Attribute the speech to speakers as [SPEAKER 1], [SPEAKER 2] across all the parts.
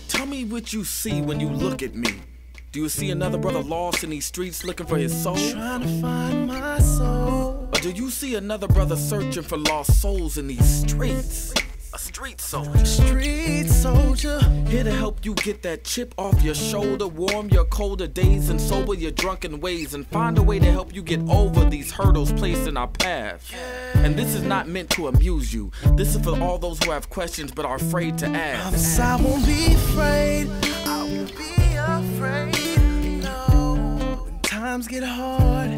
[SPEAKER 1] Tell me what you see when you look at me. Do you see another brother lost in these streets looking for his soul?
[SPEAKER 2] Trying to find my soul.
[SPEAKER 1] Or do you see another brother searching for lost souls in these streets? A street soldier.
[SPEAKER 2] Street soldier.
[SPEAKER 1] Here to help you get that chip off your shoulder, warm your colder days and sober your drunken ways, and find a way to help you get over these hurdles placed in our path. And this is not meant to amuse you. This is for all those who have questions but are afraid to ask.
[SPEAKER 2] I won't be afraid. I won't be afraid. No. When times get hard,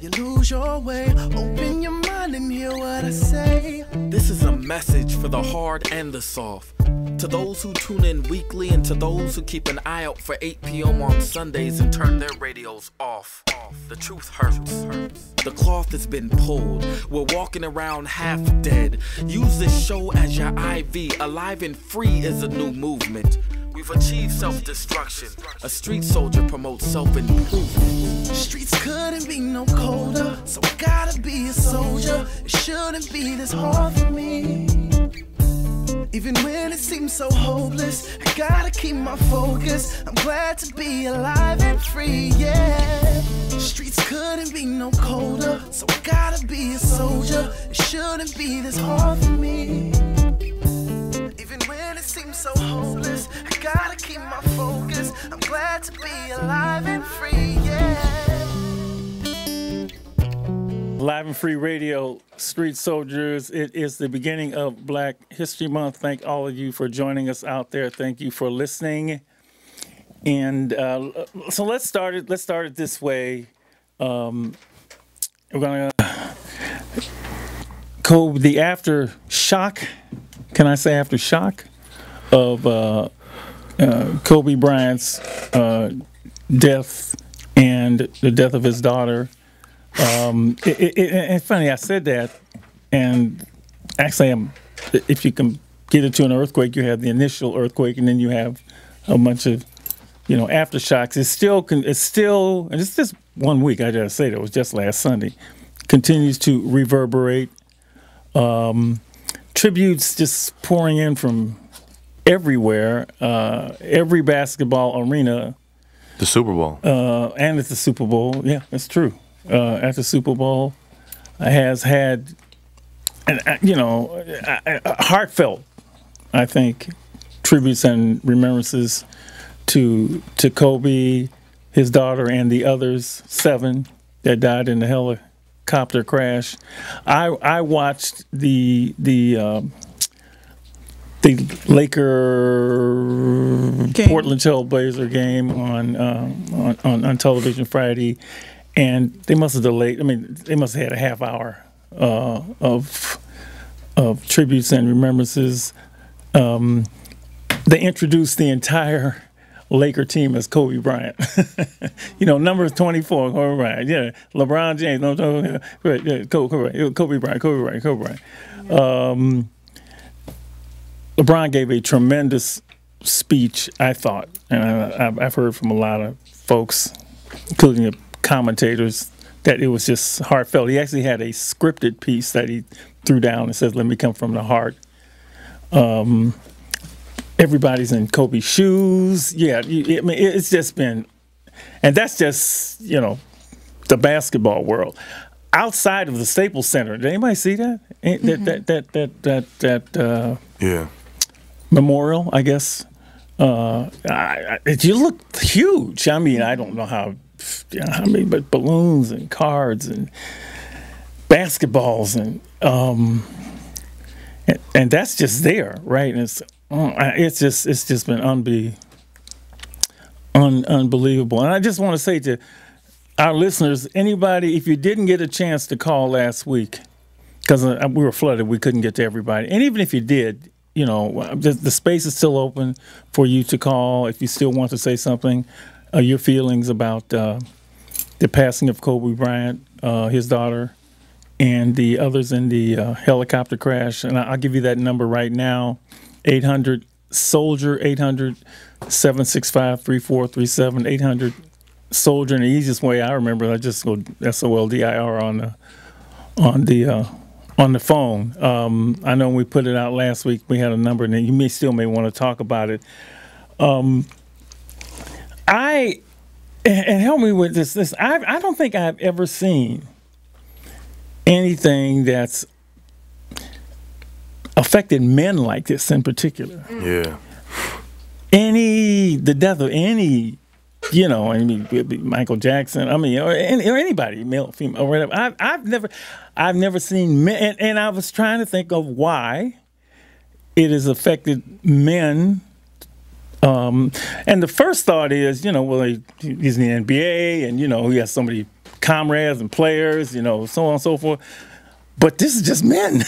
[SPEAKER 2] you lose your way. Open your mind and hear what I say.
[SPEAKER 1] This is a message for the hard and the soft. To those who tune in weekly and to those who keep an eye out for 8 p.m. on Sundays and turn their radios off. The truth hurts. The cloth has been pulled. We're walking around half dead. Use this show as your IV. Alive and Free is a new movement. We've achieved self-destruction. A street soldier promotes self-improvement.
[SPEAKER 2] Streets couldn't be no colder, so I gotta be a soldier. It shouldn't be this hard for me. Even when it seems so hopeless, I gotta keep my focus. I'm glad to be alive and free, yeah. Streets couldn't be no colder, so I gotta be a soldier. It shouldn't be this hard for me. Even when it seems so hopeless, I gotta keep my focus. I'm glad to be alive and free, yeah.
[SPEAKER 3] Live and Free Radio, Street Soldiers. It is the beginning of Black History Month. Thank all of you for joining us out there. Thank you for listening. And so let's start it this way. We're gonna the aftershock. Can I say aftershock of Kobe Bryant's death and the death of his daughter. It's funny, I said that, and actually, if you can get into an earthquake, you have the initial earthquake, and then you have a bunch of, aftershocks. It's still, and it's just 1 week. I gotta say that, it was just last Sunday. Continues to reverberate. Tributes just pouring in from everywhere. Every basketball arena.
[SPEAKER 4] The Super Bowl.
[SPEAKER 3] And at the Super Bowl, yeah, that's true. At the Super Bowl has had, heartfelt, I think, tributes and remembrances to Kobe, his daughter, and the others 7 that died in the helicopter crash. I watched the Portland Trail Blazer game on television Friday. And they must have delayed. I mean, they must have had a half hour of tributes and remembrances. They introduced the entire Laker team as Kobe Bryant. Number 24, Kobe Bryant. Yeah, LeBron James. Kobe Bryant. LeBron gave a tremendous speech, I thought, and I've heard from a lot of folks, including the commentators, that it was just heartfelt. He actually had a scripted piece that he threw down and says, "Let me come from the heart." Everybody's in Kobe's shoes. Yeah, it's just been, and that's just the basketball world. Outside of the Staples Center, did anybody see that?
[SPEAKER 4] Yeah.
[SPEAKER 3] Memorial, I guess. It looked huge. I mean, I don't know how many, but balloons and cards and basketballs and that's just there, right? And it's just been unbelievable. And I just want to say to our listeners, anybody, if you didn't get a chance to call last week, because we were flooded, we couldn't get to everybody, and even if you did, the space is still open for you to call if you still want to say something. Your feelings about the passing of Kobe Bryant, his daughter, and the others in the helicopter crash. And I'll give you that number right now, 800-SOLDIER, 800-765-3437, 800-SOLDIER. And the easiest way I remember, I just go SOLDIER on on the phone. I know when we put it out last week, we had a number, and you may want to talk about it. And help me with this. I don't think I've ever seen anything that's affected men like this in particular.
[SPEAKER 4] Yeah.
[SPEAKER 3] The death of any, Michael Jackson. I mean, or anybody, male, female, or whatever. I've never seen men, and I was trying to think of why it has affected men. And the first thought is, well, he's in the NBA, and he has so many comrades and players, so on and so forth. But this is just men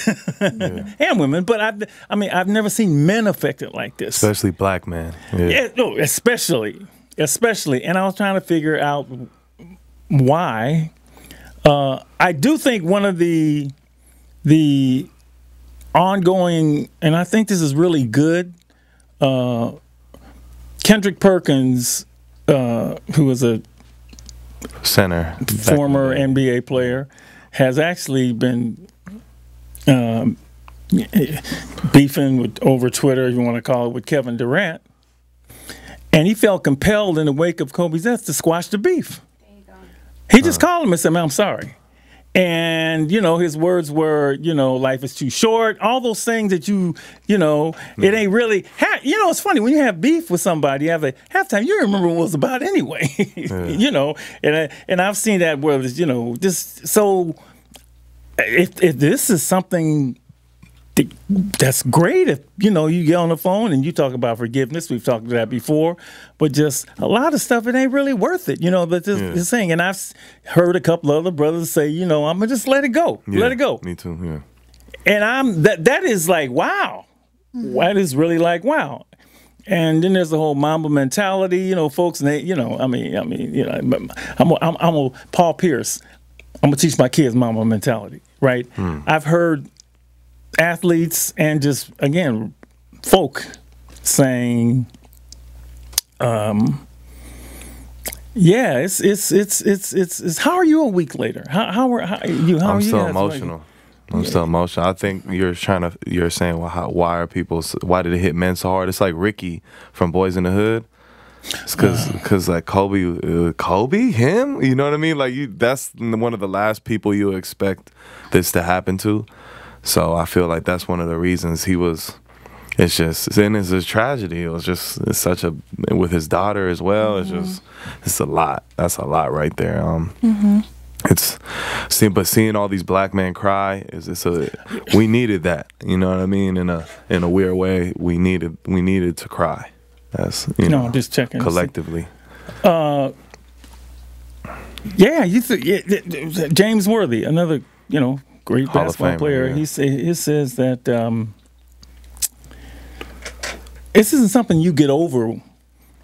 [SPEAKER 3] and women. But I've never seen men affected like this,
[SPEAKER 4] especially black men.
[SPEAKER 3] Yeah, no, especially. And I was trying to figure out why. I do think one of the ongoing, and I think this is really good. Kendrick Perkins, who was a
[SPEAKER 4] center,
[SPEAKER 3] former NBA player, has actually been beefing over Twitter, if you want to call it, with Kevin Durant. And he felt compelled in the wake of Kobe's death to squash the beef. There you go. He just called him and said, "Man, I'm sorry." And, his words were, life is too short. All those things that it ain't really, it's funny when you have beef with somebody, halftime, you remember what it was about anyway, and I've seen that where it's, so if this is something that's great, if, you get on the phone and you talk about forgiveness, we've talked about that before, but just a lot of stuff, it ain't really worth it, but this thing, and I've heard a couple other brothers say, I'm gonna just let it go, let it go.
[SPEAKER 4] Me too, yeah.
[SPEAKER 3] And that is like, wow. That is really like, wow. And then there's the whole Mamba mentality, folks, and they, I'm Paul Pierce, I'm gonna teach my kids Mamba mentality, right? I've heard athletes and just, again, folk saying, it's how are you a week later? How are you?
[SPEAKER 4] I'm still emotional. I'm still emotional. I think you're saying, well, why did it hit men so hard? It's like Ricky from Boys in the Hood. It's because like Kobe, him, you know what I mean? Like that's one of the last people you expect this to happen to. So I feel like that's one of the reasons it's a tragedy. It's such a, with his daughter as well. It's a lot. That's a lot right there. But seeing all these black men cry we needed that. You know what I mean? In a weird way, we needed to cry. That's
[SPEAKER 3] just checking
[SPEAKER 4] collectively.
[SPEAKER 3] James Worthy, another great
[SPEAKER 4] Hall
[SPEAKER 3] basketball
[SPEAKER 4] of Famer,
[SPEAKER 3] player.
[SPEAKER 4] yeah.
[SPEAKER 3] He says that this isn't something you get over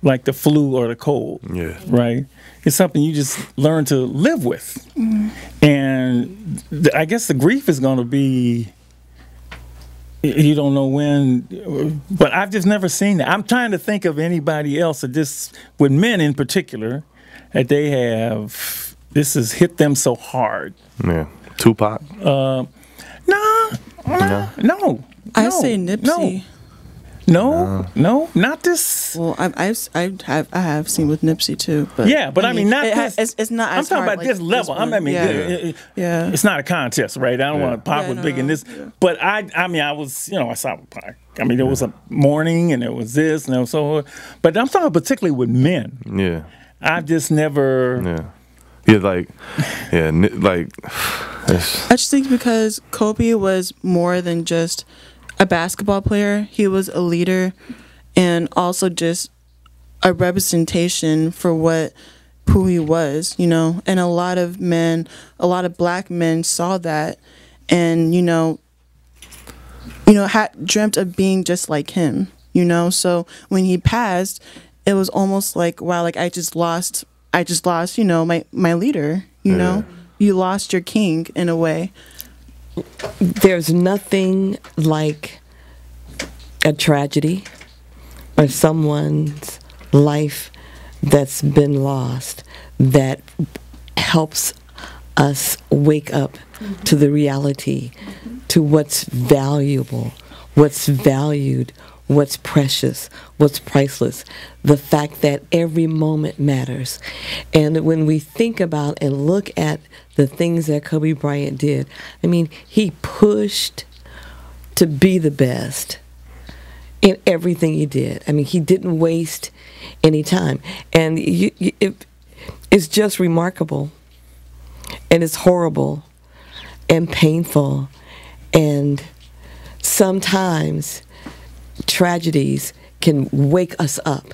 [SPEAKER 3] like the flu or the cold.
[SPEAKER 4] Yeah.
[SPEAKER 3] Right? It's something you just learn to live with. And I guess the grief is going to be, you don't know when, but I've just never seen that. I'm trying to think of anybody else with men in particular, that this has hit them so hard.
[SPEAKER 4] Yeah. Tupac?
[SPEAKER 3] No.
[SPEAKER 5] I say Nipsey.
[SPEAKER 3] No, not this.
[SPEAKER 5] Well, I have seen with Nipsey too, but
[SPEAKER 3] but I mean not this.
[SPEAKER 5] It's not.
[SPEAKER 3] I'm talking about this level. It's not a contest, right? I don't want to pop with big in this, but I was, I saw Pac. I mean, there was a mourning and there was this and there was so, but I'm talking particularly with men.
[SPEAKER 4] Yeah,
[SPEAKER 3] I've just never.
[SPEAKER 5] I just think because Kobe was more than just a basketball player. He was a leader and also just a representation for who he was, and a lot of black men saw that and, had dreamt of being just like him, so when he passed, it was almost like, wow, like I just lost, my leader, know, you lost your king in a way.
[SPEAKER 6] There's nothing like a tragedy or someone's life that's been lost that helps us wake up to the reality, to what's valuable, what's valued, what's precious, what's priceless, the fact that every moment matters. And when we think about and look at the things that Kobe Bryant did, I mean, he pushed to be the best in everything he did. I mean, he didn't waste any time. And it's just remarkable, and it's horrible and painful, and sometimes tragedies can wake us up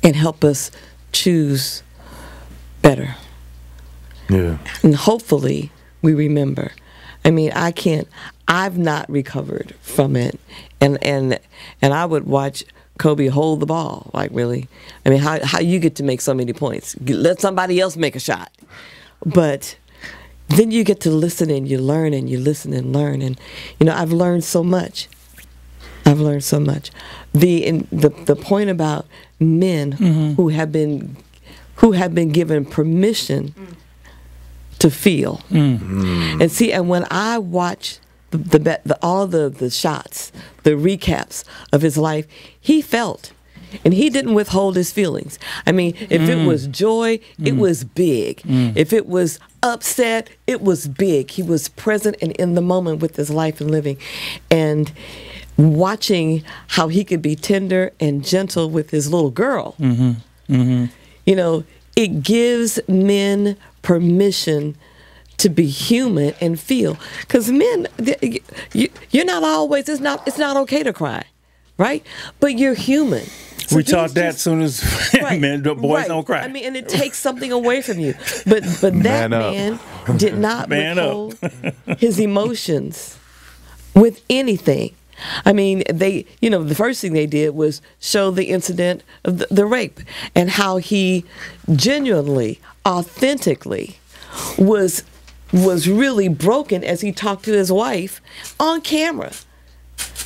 [SPEAKER 6] and help us choose better.
[SPEAKER 4] Yeah.
[SPEAKER 6] And hopefully we remember. I mean, I've not recovered from it. And I would watch Kobe hold the ball. Like, really? I mean, how you get to make so many points? Let somebody else make a shot. But then you get to listen and you learn and you listen and learn. And, you know, I've learned so much. The point about men who have been given permission to feel. And see, and when I watch all the shots, the recaps of his life, he felt, and he didn't withhold his feelings. I mean, if it was joy, it was big. If it was upset, it was big. He was present and in the moment with his life and living. And watching how he could be tender and gentle with his little girl, you know, it gives men permission to be human and feel. Because men, you're not always, it's not okay to cry, right? But you're human. So
[SPEAKER 3] we taught that as soon as boys don't cry.
[SPEAKER 6] I mean, and it takes something away from you. But that man did not withhold his emotions with anything. I mean, the first thing they did was show the incident of the rape and how he genuinely, authentically was really broken as he talked to his wife on camera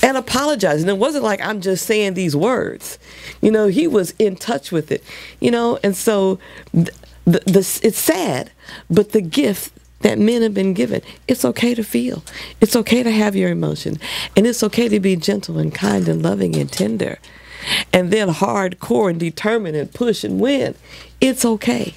[SPEAKER 6] and apologized. And it wasn't like, I'm just saying these words. You know, he was in touch with it, you know, and so it's sad, but the gift that men have been given, it's okay to feel. It's okay to have your emotion. And it's okay to be gentle and kind and loving and tender. And then hardcore and determined and push and win. It's okay.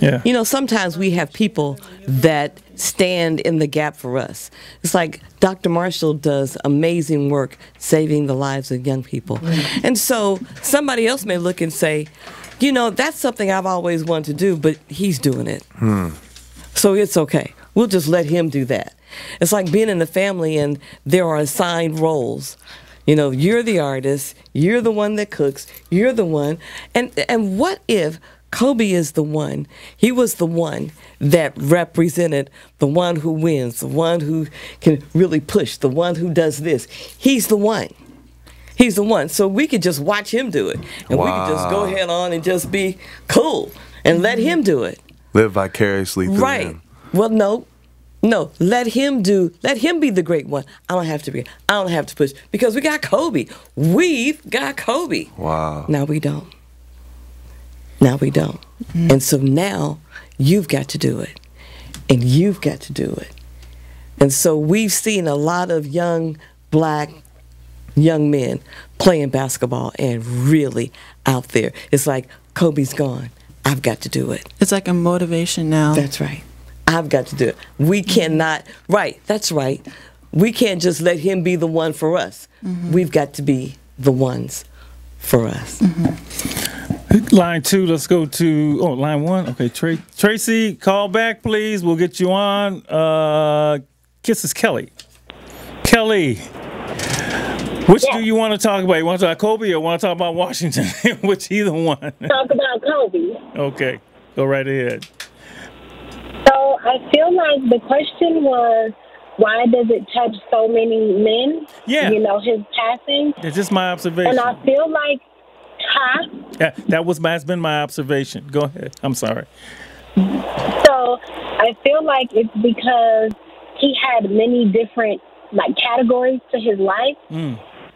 [SPEAKER 3] Yeah.
[SPEAKER 6] You know, sometimes we have people that stand in the gap for us. It's like Dr. Marshall does amazing work saving the lives of young people. And so somebody else may look and say, you know, that's something I've always wanted to do, but he's doing it. So it's okay. We'll just let him do that. It's like being in the family and there are assigned roles. You know, you're the artist, you're the one that cooks, you're the one. And what if Kobe is the one? He was the one that represented the one who wins, the one who can really push, the one who does this. He's the one. He's the one. So we could just watch him do it. And we could just go ahead on and just be cool and let him do it. Live
[SPEAKER 4] vicariously through him.
[SPEAKER 6] Well, no. Let him be the great one. I don't have to push because we got Kobe. We've got Kobe.
[SPEAKER 4] Wow.
[SPEAKER 6] Now we don't. And so now you've got to do it. And you've got to do it. And so we've seen a lot of young black young men playing basketball and really out there. It's like, Kobe's gone. I've got to do it.
[SPEAKER 5] It's like a motivation now.
[SPEAKER 6] That's right. I've got to do it. We cannot, that's right. We can't just let him be the one for us. We've got to be the ones for us.
[SPEAKER 3] Line 2, let's go to, line 1. Okay, Tracy, call back, please. We'll get you on. Kisses Kelly. Kelly, which do you want to talk about? You want to talk about Kobe or want to talk about Washington? Which either one?
[SPEAKER 7] Talk about Kobe.
[SPEAKER 3] Okay, go right ahead.
[SPEAKER 7] So I feel like the question was, why does it touch so many men?
[SPEAKER 3] Yeah.
[SPEAKER 7] You know, his passing.
[SPEAKER 3] It's just my observation.
[SPEAKER 7] And I feel like,
[SPEAKER 3] Yeah, that's been my observation. Go ahead. I'm sorry.
[SPEAKER 7] So I feel like it's because he had many different categories to his life.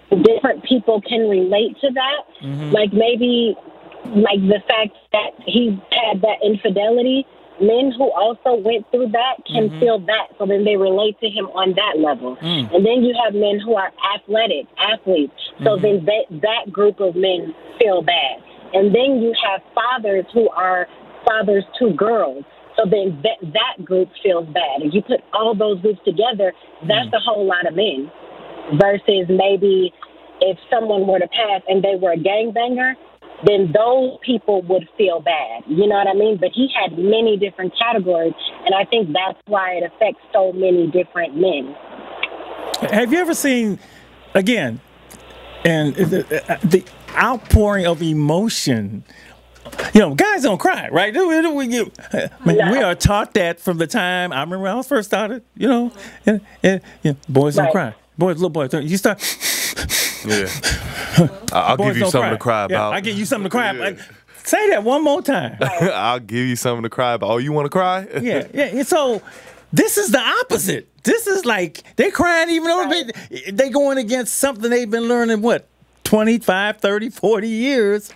[SPEAKER 7] Different people can relate to that. Like maybe the fact that he had that infidelity men who also went through that can feel that, so then they relate to him on that level. And then you have men who are athletes, so then that group of men feel bad. And then you have fathers who are fathers to girls, so then that group feels bad. If you put all those groups together, that's a whole lot of men. Versus maybe if someone were to pass and they were a gangbanger, then those people would feel bad. You know what I mean? But he had many different categories, and I think that's why it affects so many different men.
[SPEAKER 3] Have you ever seen, again, and the outpouring of emotion? You know, guys don't cry, right? We are taught that from the time I remember when I was first started. You know, and boys don't cry. Little boys, you start.
[SPEAKER 4] Yeah, I'll give you something to cry about.
[SPEAKER 3] I'll give you something to cry about. Say that one more time.
[SPEAKER 4] I'll give you something to cry about. Oh, you want to cry?
[SPEAKER 3] Yeah. And so this is the opposite. This is like they're crying even though they going against something they've been learning, 25, 30, 40 years.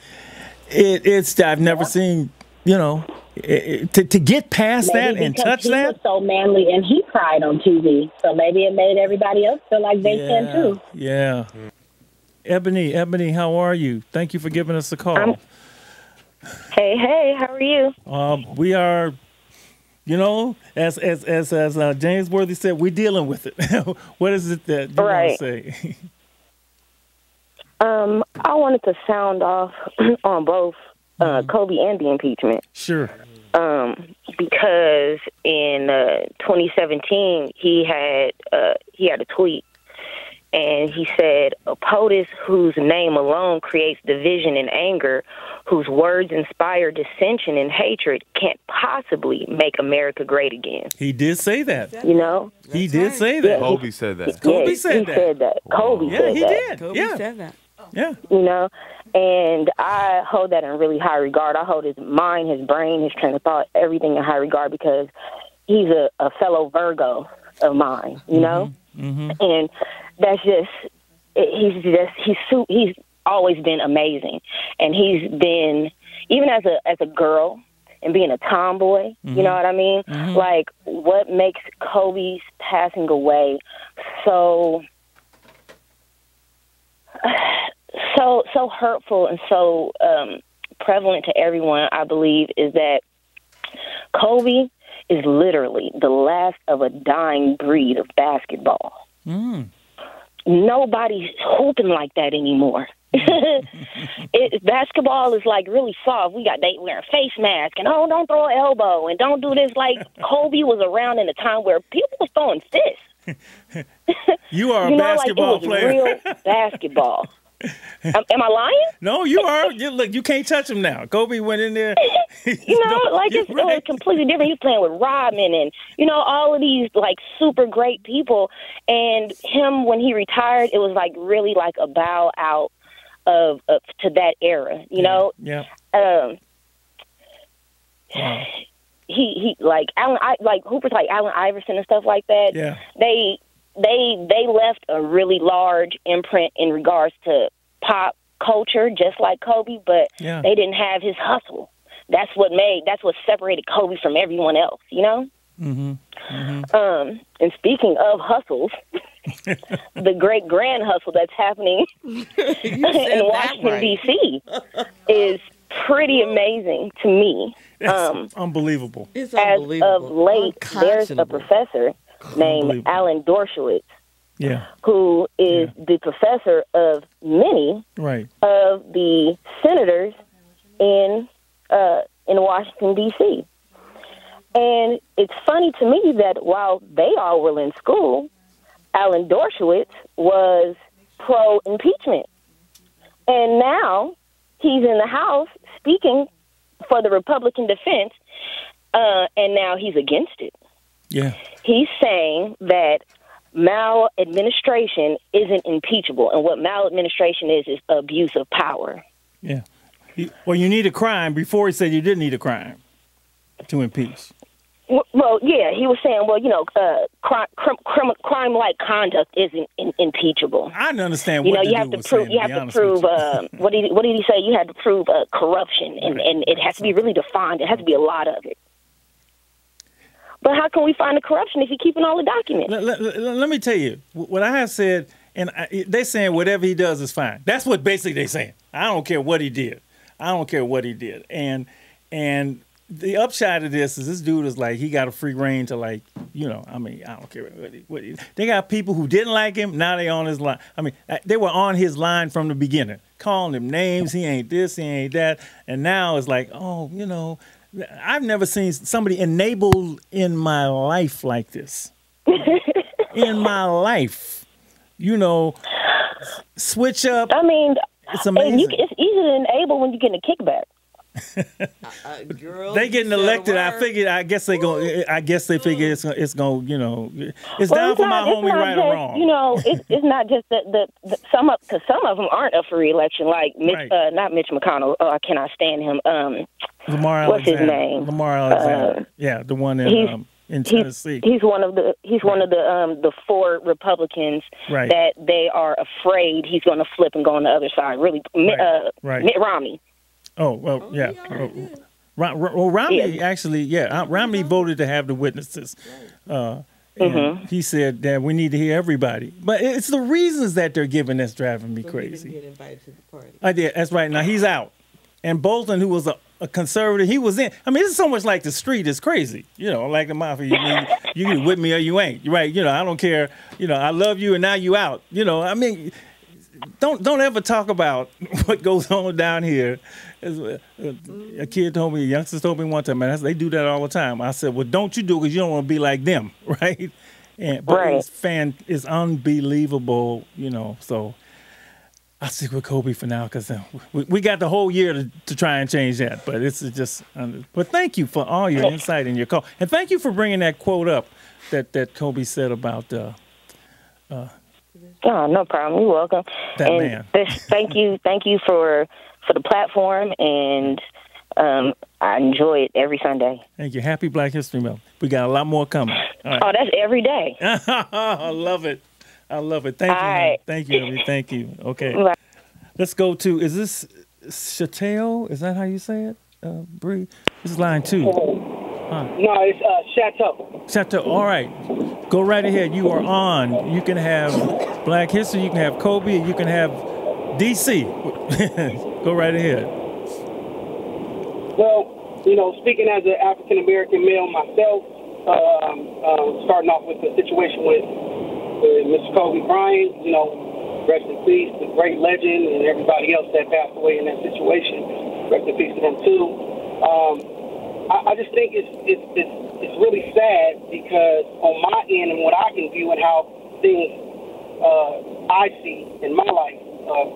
[SPEAKER 3] I've never seen, to get past
[SPEAKER 7] maybe
[SPEAKER 3] that and touch that.
[SPEAKER 7] He was so manly and he cried on TV, so maybe it made everybody else feel like they can too.
[SPEAKER 3] Yeah. Ebony, how are you? Thank you for giving us a call.
[SPEAKER 8] Hey, how are you?
[SPEAKER 3] We are, as James Worthy said, we're dealing with it. What is it that you want to say?
[SPEAKER 8] I wanted to sound off on both Kobe and the impeachment.
[SPEAKER 3] Sure.
[SPEAKER 8] Because in 2017 he had a tweet, and he said, "A POTUS whose name alone creates division and anger, whose words inspire dissension and hatred, can't possibly make America great again."
[SPEAKER 3] He did say that.
[SPEAKER 8] You know?
[SPEAKER 3] He did say that.
[SPEAKER 4] Kobe said that.
[SPEAKER 3] Kobe said
[SPEAKER 8] that. He said that. Kobe said that.
[SPEAKER 3] He did.
[SPEAKER 5] Kobe said that.
[SPEAKER 3] Yeah.
[SPEAKER 8] You know? And I hold that in really high regard. I hold his mind, his brain, his train of thought, everything in high regard, because he's a fellow Virgo of mine, you know?
[SPEAKER 3] Mm-hmm.
[SPEAKER 8] And that's he's always been amazing. And he's been, even as a girl and being a tomboy, you know what I mean? Mm-hmm. Like, what makes Kobe's passing away so hurtful and so prevalent to everyone, I believe, is that Kobe is literally the last of a dying breed of basketball. Nobody's hooping like that anymore. Basketball is like really soft. They wear a face mask and don't throw an elbow and don't do this. Like, Kobe was around in a time where people were throwing fists.
[SPEAKER 3] You are a basketball player.
[SPEAKER 8] Real basketball. Am I lying?
[SPEAKER 3] No, you are. Look, you can't touch him now. Kobe went in there.
[SPEAKER 8] It was completely different. He was playing with Rodman and, all of these, like, super great people. And him, when he retired, it was, like, really, like, a bow out of to that era, you know?
[SPEAKER 3] Yeah.
[SPEAKER 8] He like hoopers like Allen Iverson and stuff like that.
[SPEAKER 3] Yeah.
[SPEAKER 8] They left a really large imprint in regards to pop culture, just like Kobe, but they didn't have his hustle. That's what separated Kobe from everyone else, you know?
[SPEAKER 3] Mm-hmm. Mm-hmm.
[SPEAKER 8] And speaking of hustles, the great grand hustle that's happening in Washington, D.C. is pretty amazing to me.
[SPEAKER 3] That's unbelievable.
[SPEAKER 6] It's unbelievable.
[SPEAKER 8] As of late, there's a professor named Alan Dershowitz, who is the professor of many of the senators in Washington, D.C. And it's funny to me that while they all were in school, Alan Dershowitz was pro-impeachment. And now he's in the House speaking for the Republican defense, and now he's against it.
[SPEAKER 3] Yeah.
[SPEAKER 8] He's saying that maladministration isn't impeachable, and what maladministration is abuse of power.
[SPEAKER 3] Yeah. Well, you need a crime. Before he said you didn't need a crime to impeach.
[SPEAKER 8] Well, yeah, he was saying, crime-like conduct isn't impeachable.
[SPEAKER 3] I understand.
[SPEAKER 8] You have to prove. What did he say? You had to prove corruption, and it has to be really defined. It has to be a lot of it. But how can we find the corruption if he's keeping all the documents?
[SPEAKER 3] Let me tell you what I have said, and they're saying whatever he does is fine. That's what basically they're saying. I don't care what he did. And the upshot of this is this dude is like, he got a free reign to, like, I don't care what he they got people who didn't like him. Now they on his line. I mean, they were on his line from the beginning, calling him names. He ain't this, he ain't that. And now it's like, I've never seen somebody enabled in my life like this. In my life, switch up.
[SPEAKER 8] I mean,
[SPEAKER 3] it's amazing.
[SPEAKER 8] It's easy to enable when you get a kickback.
[SPEAKER 3] They getting elected. I guess they figure it's going. It's down for my homie, right or wrong.
[SPEAKER 8] It's not just that some of them aren't up for re-election. Like not Mitch McConnell. Oh, I cannot stand him.
[SPEAKER 3] Lamar
[SPEAKER 8] what's
[SPEAKER 3] Alexander.
[SPEAKER 8] his name?
[SPEAKER 3] Lamar Alexander. The one in Tennessee.
[SPEAKER 8] He's one of the 4 Republicans that they are afraid he's going to flip and go on the other side. Really, Mitt Romney.
[SPEAKER 3] Oh, well, yeah. Romney actually, Romney voted to have the witnesses. He said that we need to hear everybody. But it's the reasons that they're giving that's driving me crazy.
[SPEAKER 6] He didn't get invited to the party.
[SPEAKER 3] I did. That's right. Now he's out. And Bolton, who was a conservative, he was in. I mean, it's so much like the street is crazy. Like the mafia. You can with me or you ain't. Right? I don't care. I love you and now you out. I mean, don't ever talk about what goes on down here. A kid told me, a youngster told me one time, man, they do that all the time. I said, well, don't you do it because you don't want to be like them, right? But it's unbelievable, so I'll stick with Kobe for now because we got the whole year to try and change that. But it's just, but thank you for all your insight and your call. And thank you for bringing that quote up that Kobe said about
[SPEAKER 8] oh, no problem. You're welcome.
[SPEAKER 3] That man.
[SPEAKER 8] Thank you for the platform, and I enjoy it every Sunday.
[SPEAKER 3] Thank you. Happy Black History Month. We got a lot more coming. Right.
[SPEAKER 8] Oh, that's every day.
[SPEAKER 3] I love it. Thank you.
[SPEAKER 8] Right.
[SPEAKER 3] Thank you. Thank you. Okay.
[SPEAKER 8] Right.
[SPEAKER 3] Let's go to, is this Chateo? Is that how you say it, Bree? This is line 2.
[SPEAKER 9] No, it's
[SPEAKER 3] Chateau. All right. Go right ahead. You are on. You can have Black History. You can have Kobe. You can have DC. Go right ahead.
[SPEAKER 9] Well, speaking as an African-American male myself, starting off with the situation with Mr. Kobe Bryant, rest in peace, the great legend, and everybody else that passed away in that situation. Rest in peace to them, too. I just think it's really sad because on my end and what I can view and how things I see in my life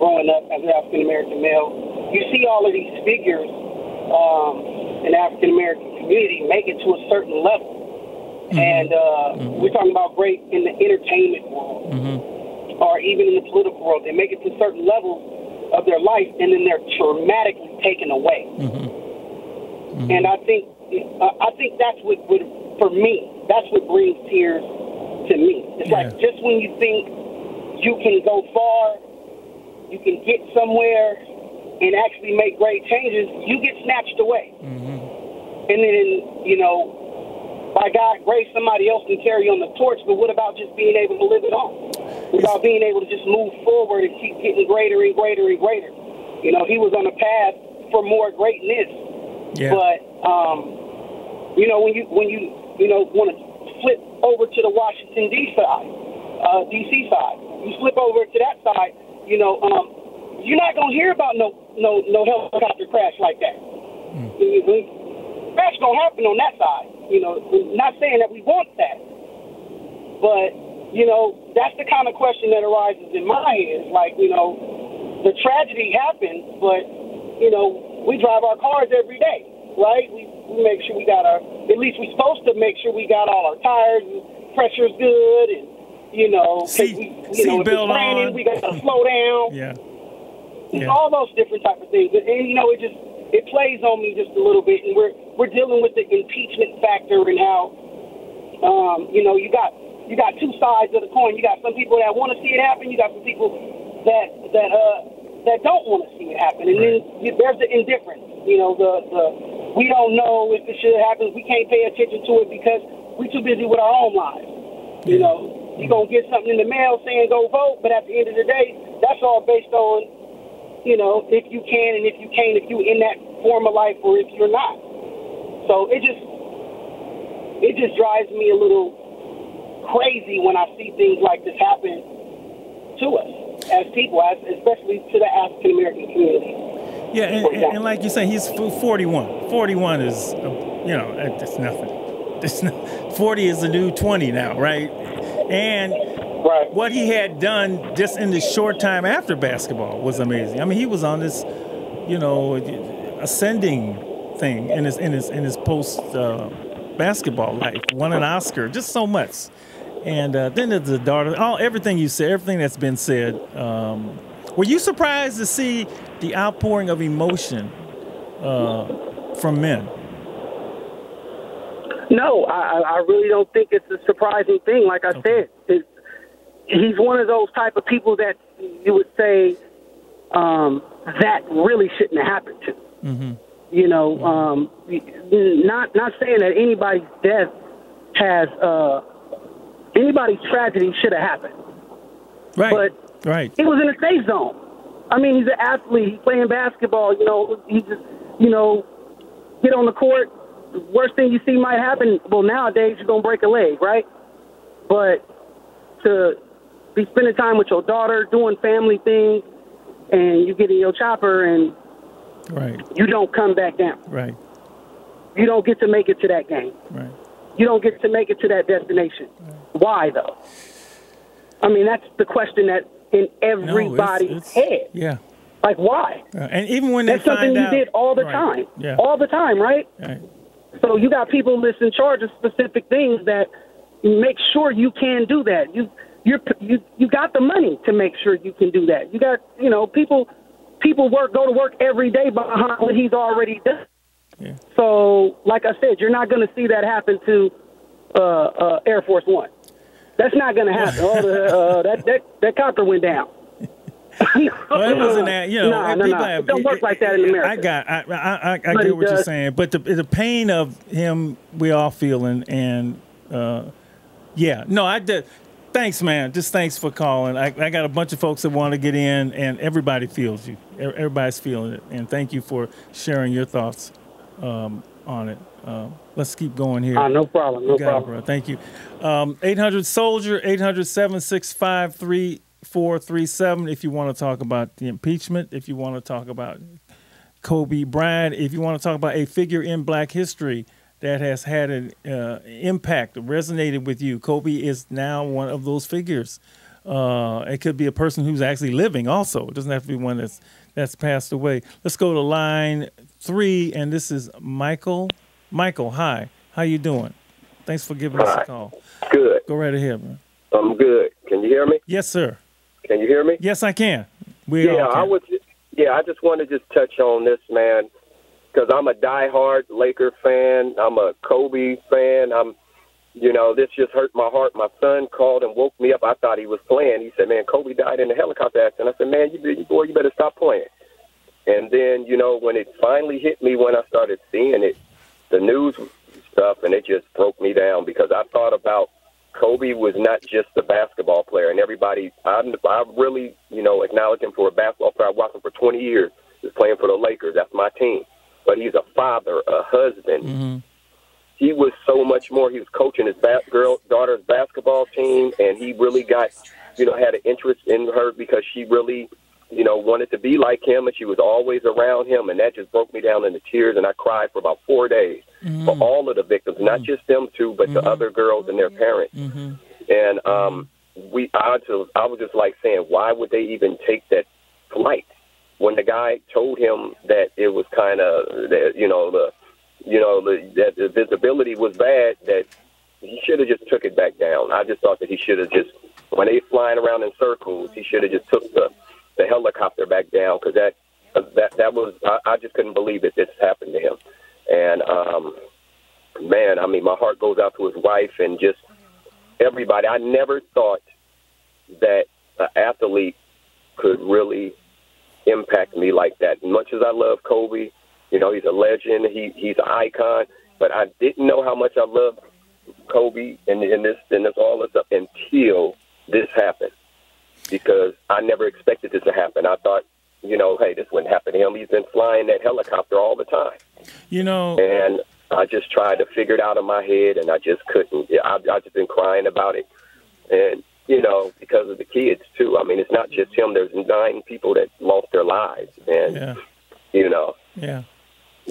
[SPEAKER 9] growing up as an African-American male, you see all of these figures in the African-American community make it to a certain level. And we're talking about great in the entertainment world or even in the political world. They make it to certain levels of their life and then they're traumatically taken away. And I think that's what would, for me, that's what brings tears to me. It's like just when you think you can go far, you can get somewhere and actually make great changes, you get snatched away. And then, by God grace, somebody else can carry on the torch, but what about just being able to live it on? What about being able to just move forward and keep getting greater and greater and greater? He was on a path for more greatness. But when you want to flip over to the Washington D.C. side, you flip over to that side, you're not gonna hear about no helicopter crash like that. Crash gonna happen on that side. Not saying that we want that, but that's the kind of question that arises in my head. Like the tragedy happened, but we drive our cars every day, right? We make sure we got at least we're supposed to make sure we got all our tires and pressure's good, and if it's raining, we got to slow down. All those different type of things, and it plays on me just a little bit, and we're dealing with the impeachment factor and how you got two sides of the coin. You got some people that want to see it happen. You got some people that don't want to see it happen, and then there's the indifference. We don't know if it should happen. We can't pay attention to it because we too busy with our own lives. You know, you're going to get something in the mail saying go vote, but at the end of the day, that's all based on, you know, if you can and if you can't, if you in that form of life or if you're not. So it just drives me a little crazy when I see things like this happen to us as people, especially to the African American community.
[SPEAKER 3] Yeah, and like you say, he's 41. 41 is, you know, it's nothing. 40 is the new 20 now, right? And what he had done just in the short time after basketball was amazing. I mean, he was on this, you know, ascending thing in his post basketball life. Won an Oscar, just so much. And then there's the daughter. Everything you said, everything that's been said. Were you surprised to see the outpouring of emotion from men?
[SPEAKER 9] No, I really don't think it's a surprising thing. Like I said, he's one of those type of people that you would say that really shouldn't have happened to. Mm-hmm. You know, not saying that anybody's death has anybody's tragedy should have happened. Right. But he was in a safe zone. I mean, he's an athlete. He's playing basketball. You know, he just, you know, get on the court. The worst thing you see might happen. Well, nowadays you're gonna break a leg, right? But to be spending time with your daughter, doing family things, and you get in your chopper and you don't come back down. Right. You don't get to make it to that game. Right. You don't get to make it to that destination. Right. Why though? I mean, that's the question that in everybody's head. Yeah. Like why?
[SPEAKER 3] And even when
[SPEAKER 9] that's something you did all the time. Yeah. All the time, right? Right. So you got people that's in charge of specific things that make sure you can do that. You got the money to make sure you can do that. You got, you know, people go to work every day behind what he's already done. Yeah. So, like I said, you're not going to see that happen to Air Force One. That's not going to happen. That copter went down.
[SPEAKER 3] Well, it wasn't that, you know.
[SPEAKER 9] No. It don't work like that in America.
[SPEAKER 3] I get what you're saying, but the pain of him, we all feeling, and I did. Thanks, man. Just thanks for calling. I got a bunch of folks that want to get in, and everybody feels you. Everybody's feeling it, and thank you for sharing your thoughts on it. Let's keep going here.
[SPEAKER 9] No problem. No problem.
[SPEAKER 3] Bro. Thank you. 800-SOLDIER, 800-765-3437 if you want to talk about the impeachment, if you want to talk about Kobe Bryant, if you want to talk about a figure in Black history that has had an impact, resonated with you. Kobe is now one of those figures. It could be a person who's actually living also. It doesn't have to be one that's passed away. Let's go to line 3, and this is Michael. Michael, hi. How you doing? Thanks for giving us a call.
[SPEAKER 10] Good.
[SPEAKER 3] Go right ahead, man.
[SPEAKER 10] I'm good. Can you hear me?
[SPEAKER 3] Yes, sir.
[SPEAKER 10] Can you hear me?
[SPEAKER 3] Yes, I can.
[SPEAKER 10] I just want to just touch on this, man, because I'm a diehard Laker fan. I'm a Kobe fan. This just hurt my heart. My son called and woke me up. I thought he was playing. He said, man, Kobe died in a helicopter accident. I said, man, you better stop playing. And then, when it finally hit me, when I started seeing it, the news stuff, and it just broke me down because I thought about Kobe was not just a basketball player, and everybody, I really, acknowledge him for a basketball player. I watched him for 20 years, just playing for the Lakers. That's my team. But he's a father, a husband. Mm-hmm. He was so much more. He was coaching his daughter's basketball team, and he really got, had an interest in her because she really, wanted to be like him, and she was always around him, and that just broke me down into tears, and I cried for about 4 days for all of the victims, not just them two, but the other girls and their parents. Mm-hmm. And I was just like saying, why would they even take that flight when the guy told him that it was kind of, that the visibility was bad, that he should have just took it back down. I just thought that he should have just, when they flying around in circles, he should have just took the helicopter back down, because that was, I just couldn't believe that this happened to him. And man, I mean, my heart goes out to his wife and just everybody. I never thought that an athlete could really impact me like that. As much as I love Kobe, he's a legend, he's an icon, but I didn't know how much I loved Kobe and this all this stuff until this happened, because I never expected this to happen. I thought, hey, this wouldn't happen to him. He's been flying that helicopter all the time. And I just tried to figure it out in my head, and I just couldn't. I just been crying about it, and because of the kids too. I mean, it's not just him. There's 9 people that lost their lives, and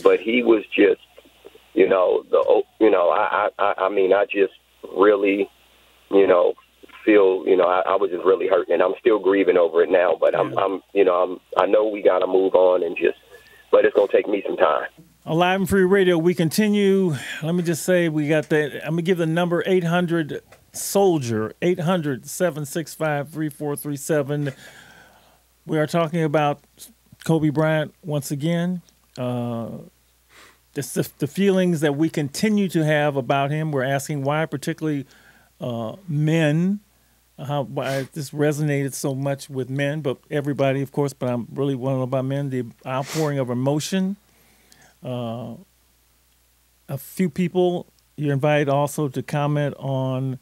[SPEAKER 10] But he was just, I just really, feel, I was just really hurting, and I'm still grieving over it now. But I know we got to move on but it's gonna take me some time.
[SPEAKER 3] Alive and Free Radio, we continue. Let me just say, we got I'm going to give the number 800-SOLDIER, 800-765-3437. We are talking about Kobe Bryant once again. Just the feelings that we continue to have about him. We're asking why, particularly men, why this resonated so much with men, but everybody, of course, but I really want to know about men, the outpouring of emotion. A few people, you're invited also to comment on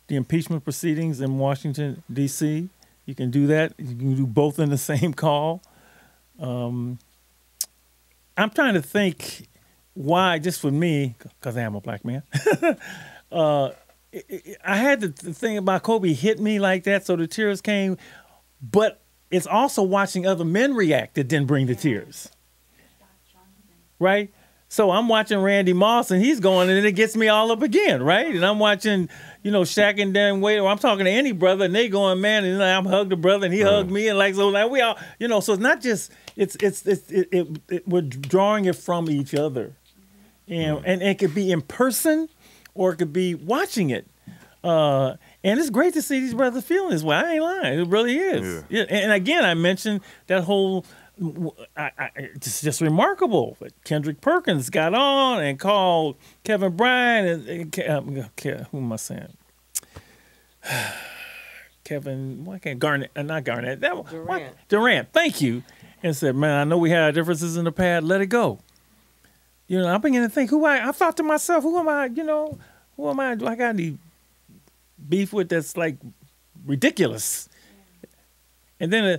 [SPEAKER 3] the impeachment proceedings in Washington, D.C. You can do that. You can do both in the same call. I'm trying to think why, just for me, because I am a black man, I had the thing about Kobe hit me like that, so the tears came. But it's also watching other men react that didn't bring the tears. Right? So I'm watching Randy Moss, and he's going, and it gets me all up again, right? And I'm watching, Shaq and Darren Wade, or I'm talking to any brother, and they going, man, and I'm hugged the brother, and he hugged me, and so we all, so it's not just, we're drawing it from each other. And it could be in person, or it could be watching it. And it's great to see these brothers feeling this way. I ain't lying. It really is. Yeah. And again, I mentioned that whole, it's just remarkable. Kendrick Perkins got on and called Kevin Bryant and who am I saying? Kevin, why can't Garnett? Not Garnett. Durant. Thank you. And said, man, I know we had differences in the past. Let it go. I'm beginning to think I thought to myself, who am I? Who am I? Do I got any beef with that's like ridiculous? And then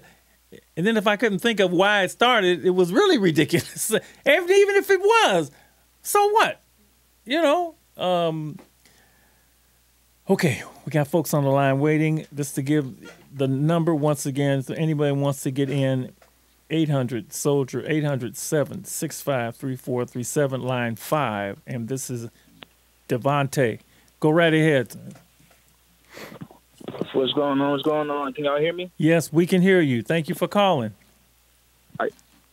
[SPEAKER 3] if I couldn't think of why it started, it was really ridiculous. Even if it was, so what? Okay, we got folks on the line waiting. Just to give the number once again, so anybody wants to get in, 800-SOLDIER, 800-765-3437, line 5. And this is Devontae. Go right ahead.
[SPEAKER 11] What's going on? Can y'all hear me?
[SPEAKER 3] Yes, we can hear you. Thank you for calling.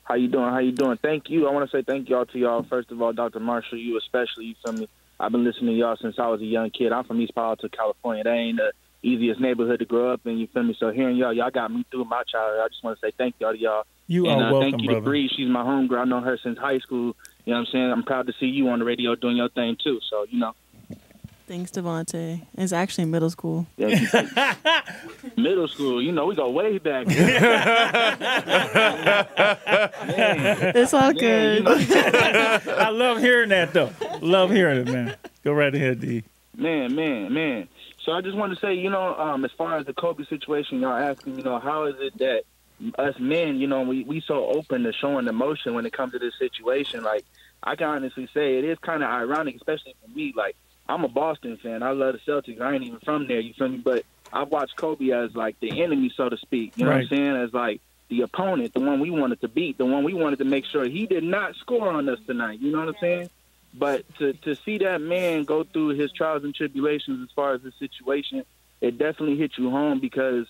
[SPEAKER 11] How you doing? Thank you. I want to say thank y'all to y'all. First of all, Dr. Marshall, you especially, you feel me? I've been listening to y'all since I was a young kid. I'm from East Palo Alto, California. That ain't the easiest neighborhood to grow up in, you feel me? So hearing y'all got me through my childhood. I just want to say thank y'all to y'all.
[SPEAKER 3] You are welcome,
[SPEAKER 11] thank you
[SPEAKER 3] brother.
[SPEAKER 11] to Bree. She's my homegirl. I've known her since high school. You know what I'm saying? I'm proud to see you on the radio doing your thing, too. So,
[SPEAKER 5] Thanks, Devontae. It's actually middle school.
[SPEAKER 11] Yeah, middle school. We go way back.
[SPEAKER 5] It's all good.
[SPEAKER 3] I love hearing that, though. Love hearing it, man. Go right ahead, D.
[SPEAKER 11] Man. So I just want to say, as far as the Kobe situation, y'all asking, how is it that us men, we so open to showing emotion when it comes to this situation? Like, I can honestly say it is kind of ironic, especially for me. Like, I'm a Boston fan. I love the Celtics. I ain't even from there, you feel me? But I watched Kobe as, like, the enemy, so to speak. You know what I'm saying? As, like, the opponent, the one we wanted to beat, the one we wanted to make sure he did not score on us tonight. You know what I'm saying? But to see that man go through his trials and tribulations as far as this situation, it definitely hit you home, because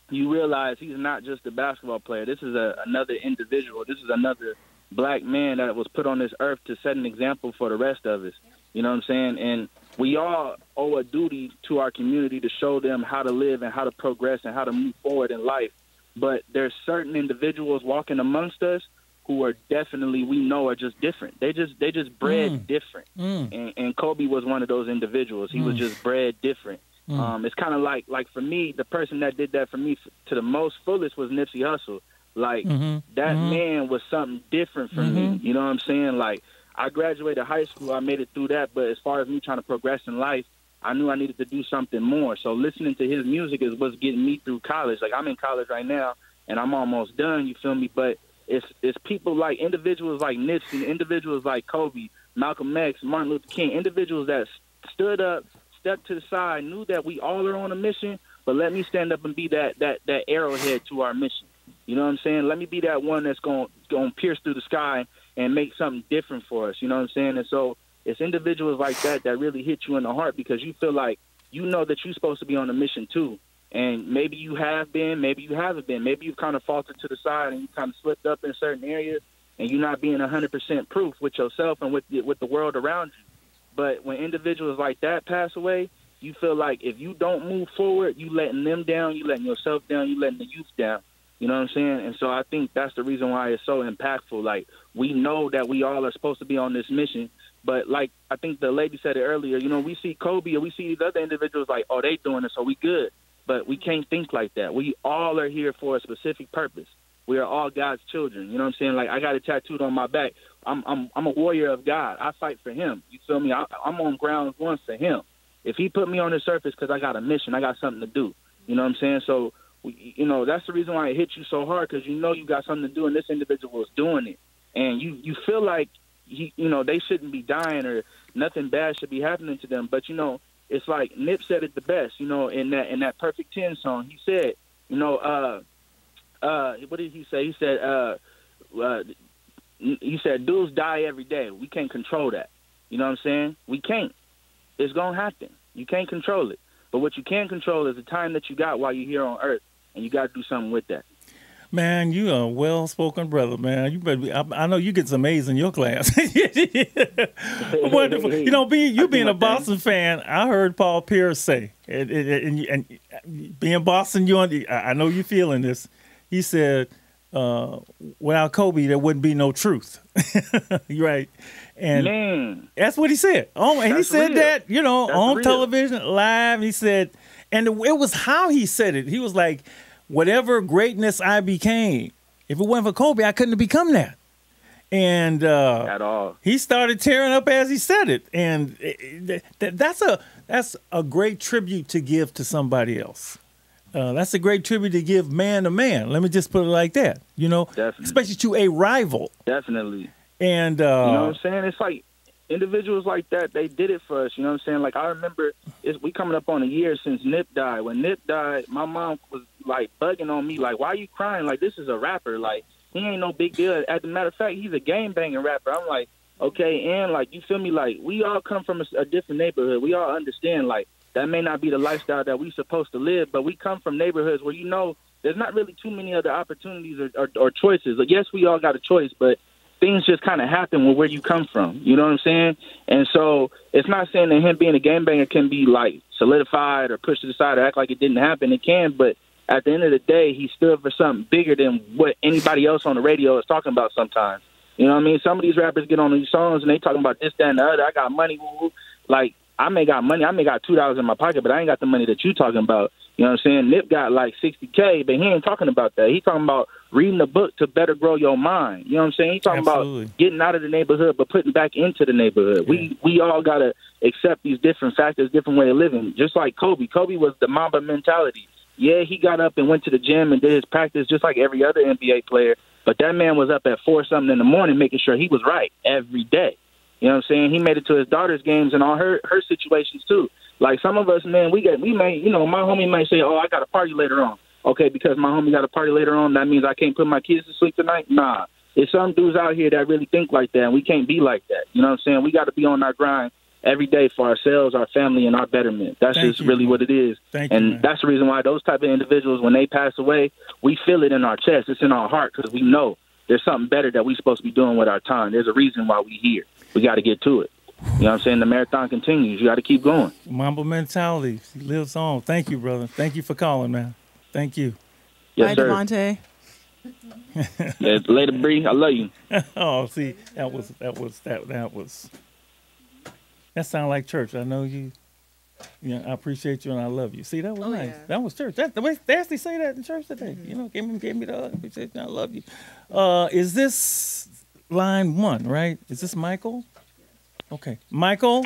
[SPEAKER 11] you realize he's not just a basketball player. This is another individual. This is another black man that was put on this earth to set an example for the rest of us. You know what I'm saying? And we all owe a duty to our community to show them how to live and how to progress and how to move forward in life. But there's certain individuals walking amongst us who are definitely, we know, are just different. They just bred different. And Kobe was one of those individuals. He was just bred different. It's kind of like for me, the person that did that for me to the most fullest was Nipsey Hussle. Like, that man was something different for me. You know what I'm saying? Like, I graduated high school. I made it through that. But as far as me trying to progress in life, I knew I needed to do something more. So listening to his music is what's getting me through college. Like, I'm in college right now, and I'm almost done, you feel me? But it's people like individuals like Nipsey, individuals like Kobe, Malcolm X, Martin Luther King, individuals that stood up, stepped to the side, knew that we all are on a mission, but let me stand up and be that arrowhead to our mission. You know what I'm saying? Let me be that one that's going to pierce through the sky and make something different for us. You know what I'm saying? And so it's individuals like that that really hit you in the heart because you feel like you know that you're supposed to be on a mission too. And maybe you have been, maybe you haven't been. Maybe you've kind of faltered to the side and you kind of slipped up in certain areas and you're not being 100% proof with yourself and with the world around you. But when individuals like that pass away, you feel like if you don't move forward, you letting them down, you letting yourself down, you letting the youth down. You know what I'm saying? And so I think that's the reason why it's so impactful. Like, we know that we all are supposed to be on this mission, but like I think the lady said it earlier, you know, we see Kobe or we see these other individuals like, oh, they doing it, so we good. But we can't think like that. We all are here for a specific purpose. We are all God's children. You know what I'm saying? Like, I got it tattooed on my back. I'm a warrior of God. I fight for him. You feel me? I'm on ground one for him. If he put me on the surface because I got a mission, I got something to do. You know what I'm saying? So, you know, that's the reason why it hits you so hard, because you know you got something to do and this individual is doing it. And you feel like, you know, they shouldn't be dying or nothing bad should be happening to them. But, you know, it's like Nip said it the best, you know, in that Perfect 10 song. He said, you know, what did he say? He said, dudes die every day. We can't control that. You know what I'm saying? We can't. It's going to happen. You can't control it. But what you can control is the time that you got while you're here on Earth, and you got to do something with that.
[SPEAKER 3] Man, you are a well-spoken brother, man. You better be, I know you get some A's in your class. Wonderful. You know, being a Boston fan, I heard Paul Pierce say, and being Boston, I know you're feeling this. He said, without Kobe, there wouldn't be no truth. Right. And
[SPEAKER 11] man,
[SPEAKER 3] that's what he said. And he said
[SPEAKER 11] real.
[SPEAKER 3] that, you know,
[SPEAKER 11] That's
[SPEAKER 3] on
[SPEAKER 11] real.
[SPEAKER 3] television, live. He said, and it was how he said it. He was like, whatever greatness I became, if it wasn't for Kobe, I couldn't have become that. And
[SPEAKER 11] at all,
[SPEAKER 3] he started tearing up as he said it. And that's a great tribute to give to somebody else. That's a great tribute to give man to man. Let me just put it like that, you know,
[SPEAKER 11] Definitely.
[SPEAKER 3] Especially to a rival.
[SPEAKER 11] Definitely.
[SPEAKER 3] And
[SPEAKER 11] you know what I'm saying? It's like individuals like that, they did it for us. You know what I'm saying? Like, I remember we coming up on a year since Nip died. When Nip died, my mom was like bugging on me, like, why are you crying? Like, this is a rapper. Like, he ain't no big deal. As a matter of fact, he's a game banging rapper. I'm like, okay, and like, you feel me? Like, we all come from a different neighborhood. We all understand, like, that may not be the lifestyle that we supposed to live, but we come from neighborhoods where, you know, there's not really too many other opportunities or choices. Like, yes, we all got a choice, but things just kind of happen with where you come from. You know what I'm saying? And so it's not saying that him being a game banger can be, like, solidified or pushed to the side or act like it didn't happen. It can, but at the end of the day, he stood for something bigger than what anybody else on the radio is talking about sometimes. You know what I mean? Some of these rappers get on these songs and they talking about this, that, and the other. I got money. Woo-woo. Like, I may got money. I may got $2 in my pocket, but I ain't got the money that you talking about. You know what I'm saying? Nip got like $60K, but he ain't talking about that. He talking about reading a book to better grow your mind. You know what I'm saying? He talking about getting out of the neighborhood, but putting back into the neighborhood. Yeah. We all got to accept these different factors, different way of living. Just like Kobe. Kobe was the Mamba mentality. Yeah, he got up and went to the gym and did his practice just like every other NBA player, but that man was up at 4-something in the morning making sure he was right every day. You know what I'm saying? He made it to his daughter's games and all her situations too. Like, some of us, man, we may, you know, my homie might say, oh, I got a party later on. Okay, because my homie got a party later on, that means I can't put my kids to sleep tonight? Nah. There's some dudes out here that really think like that, and we can't be like that. You know what I'm saying? We got to be on our grind every day for ourselves, our family, and our betterment. That's just really what it is. And that's the reason why those type of individuals, when they pass away, we feel it in our chest. It's in our heart because we know there's something better that we're supposed to be doing with our time. There's a reason why we're here. We got to get to it. You know what I'm saying? The marathon continues. You got to keep going.
[SPEAKER 3] Mamba mentality lives on. Thank you, brother. Thank you for calling, man. Thank you.
[SPEAKER 11] Yes,
[SPEAKER 5] Bye,
[SPEAKER 11] sir.
[SPEAKER 5] Devontae.
[SPEAKER 11] Yeah, later, Bree. I love you.
[SPEAKER 3] Oh, see, that sounded like church. I know you. Yeah, I appreciate you and I love you. See, that was nice. Yeah. That was church. That's the way they actually say that in church today. Mm-hmm. You know, gave me the hug. Appreciate you. I love you. Is this line 1, right? Is this Michael? Okay. Michael?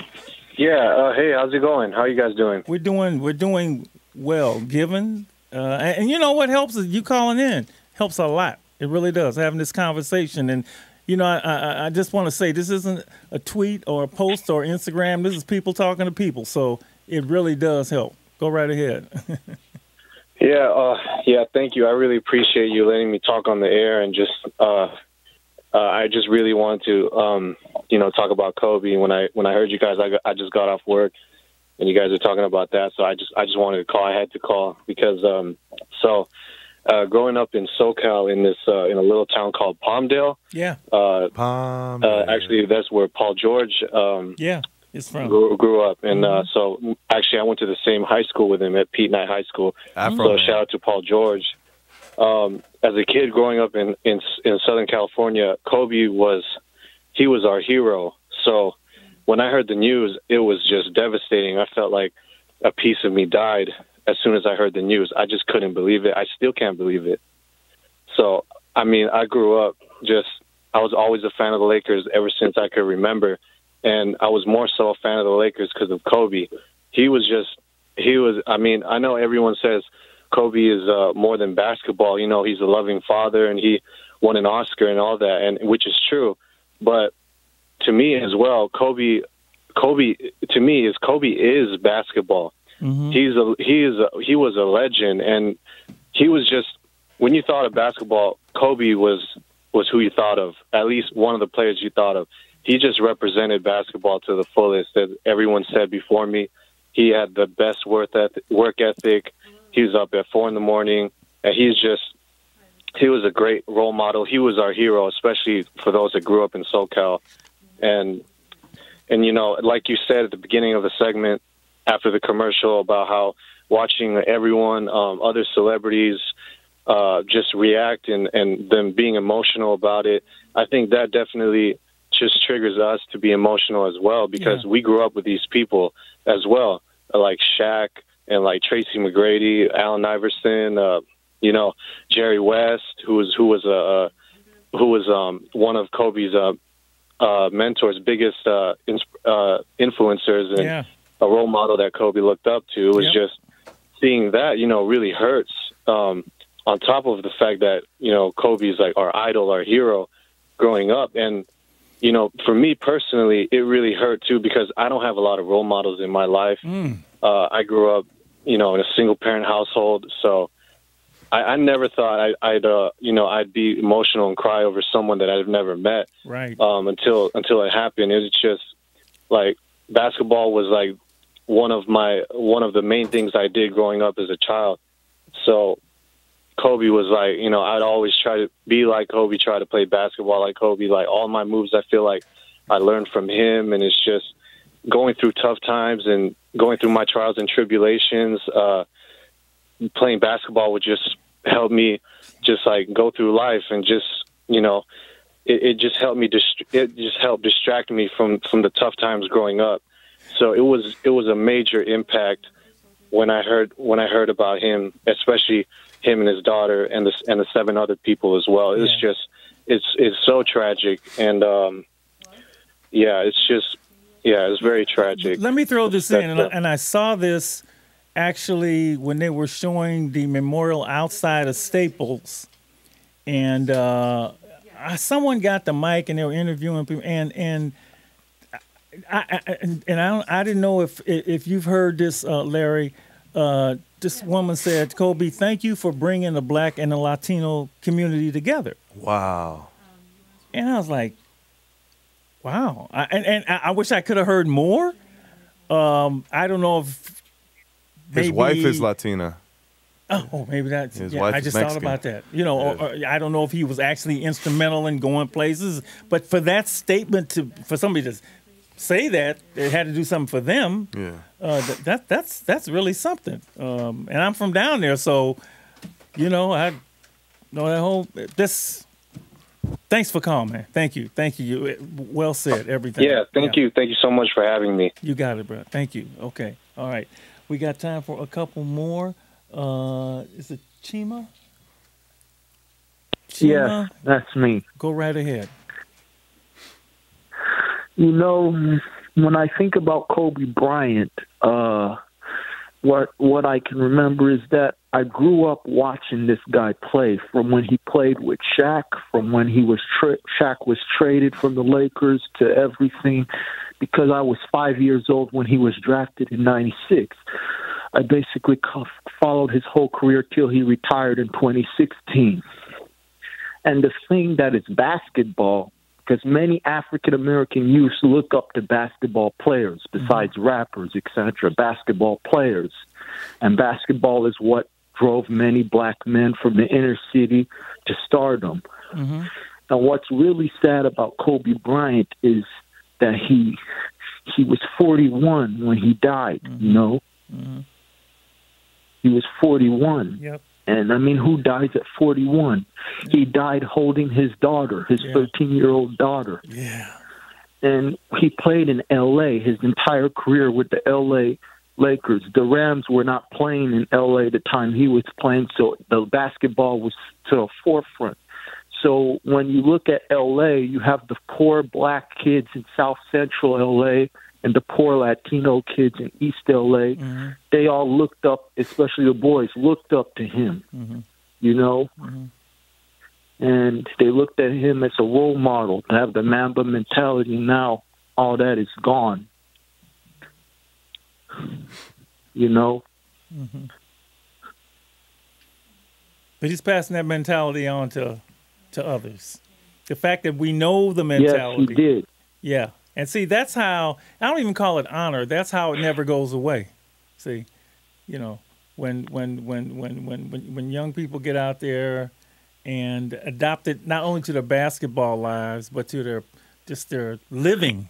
[SPEAKER 12] Yeah. Hey, how's it going? How are you guys doing?
[SPEAKER 3] We're doing well, given. And you know what helps is you calling in. Helps a lot. It really does, having this conversation. And, you know, I just want to say this isn't a tweet or a post or Instagram. This is people talking to people. So it really does help. Go right ahead.
[SPEAKER 12] Yeah, thank you. I really appreciate you letting me talk on the air, and just I just really wanted to talk about Kobe. When I heard you guys, I just got off work and you guys are talking about that, so I just wanted to call. I had to call because growing up in SoCal in a little town called Palmdale.
[SPEAKER 3] Yeah.
[SPEAKER 12] Actually, that's where Paul George
[SPEAKER 3] is from.
[SPEAKER 12] Grew up, and so actually I went to the same high school with him at Pete Knight High School. So shout out to Paul George. As a kid growing up in Southern California, Kobe was our hero. So when I heard the news, it was just devastating. I felt like a piece of me died as soon as I heard the news. I just couldn't believe it. I still can't believe it. So, I mean, I grew up I was always a fan of the Lakers ever since I could remember. And I was more so a fan of the Lakers because of Kobe. I mean, I know everyone says Kobe is more than basketball. You know, he's a loving father and he won an Oscar and all that, and which is true. But to me as well, Kobe is basketball. Mm-hmm. He was a legend, and he was just, when you thought of basketball, Kobe was who you thought of, at least one of the players you thought of. He just represented basketball to the fullest. As everyone said before me, he had the best work ethic. He was up at 4 a.m, and he was a great role model. He was our hero, especially for those that grew up in SoCal. And you know, like you said at the beginning of the segment, after the commercial, about how watching everyone, other celebrities, just react and them being emotional about it, I think that definitely just triggers us to be emotional as well, because we grew up with these people as well, like Shaq and like Tracy McGrady, Allen Iverson, you know, Jerry West, who was one of Kobe's mentors, biggest influencers, and a role model that Kobe looked up to. It was just seeing that, you know, really hurts. On top of the fact that, you know, Kobe's like our idol, our hero growing up. And, you know, for me personally, it really hurt too, because I don't have a lot of role models in my life. I grew up, you know, in a single parent household. So I never thought I'd be emotional and cry over someone that I've never met.
[SPEAKER 3] Right.
[SPEAKER 12] Until it happened. It was just like basketball was like one of the main things I did growing up as a child. So Kobe was like, you know, I'd always try to be like Kobe, try to play basketball like Kobe. Like all my moves, I feel like I learned from him, and it's just going through tough times and going through my trials and tribulations. Playing basketball would just help me just like go through life, and just, you know, it just helped me. It just helped distract me from the tough times growing up. So it was a major impact when I heard about him, especially him and his daughter and the 7 other people as well. It's just it's so tragic, and it's very tragic.
[SPEAKER 3] Let me throw this in, and I saw this actually when they were showing the memorial outside of Staples, and someone got the mic and they were interviewing people, and I didn't know if you've heard this, Larry. This woman said, "Kobe, thank you for bringing the Black and the Latino community together."
[SPEAKER 4] Wow.
[SPEAKER 3] And I was like, "Wow!" I wish I could have heard more. I don't know if
[SPEAKER 4] his wife is Latina.
[SPEAKER 3] Oh, maybe that's.
[SPEAKER 4] His wife
[SPEAKER 3] I just
[SPEAKER 4] is
[SPEAKER 3] thought about that. You know, or I don't know if he was actually instrumental in going places, but for that statement for somebody to say that it had to do something for them. Yeah, that's really something. And I'm from down there, so you know I know that whole this. Thanks for calling, man. Thank you. Well said. Everything.
[SPEAKER 12] Yeah, thank you. Thank you so much for having me.
[SPEAKER 3] You got it, bro. Thank you. Okay. All right. We got time for a couple more. Is it Chima?
[SPEAKER 13] Yeah, that's me.
[SPEAKER 3] Go right ahead.
[SPEAKER 13] You know, when I think about Kobe Bryant, what I can remember is that I grew up watching this guy play from when he played with Shaq, from when he was Shaq was traded from the Lakers to everything, because I was 5 years old when he was drafted in '96. I basically followed his whole career till he retired in 2016. And the thing that is basketball, because many African-American youths look up to basketball players, besides rappers, etc., basketball players. And basketball is what drove many black men from the inner city to stardom. And what's really sad about Kobe Bryant is that he was 41 when he died, you know? He was 41.
[SPEAKER 3] Yep.
[SPEAKER 13] And, I mean, who dies at 41? He died holding his daughter, his 13-year-old daughter.
[SPEAKER 3] Yeah.
[SPEAKER 13] And he played in L.A. his entire career with the L.A. Lakers. The Rams were not playing in L.A. the time he was playing, so the basketball was to the forefront. So when you look at L.A., you have the poor black kids in South Central L.A., and the poor Latino kids in East L.A., they all looked up, especially the boys, looked up to him, you know? And they looked at him as a role model, to have the Mamba mentality. Now all that is gone, you know?
[SPEAKER 3] But he's passing that mentality on to others. The fact that we know the mentality.
[SPEAKER 13] Yes, he did.
[SPEAKER 3] Yeah. And see, that's how, I don't even call it honor. That's how it never goes away. See, you know, when young people get out there and adopt it not only to their basketball lives, but to their living,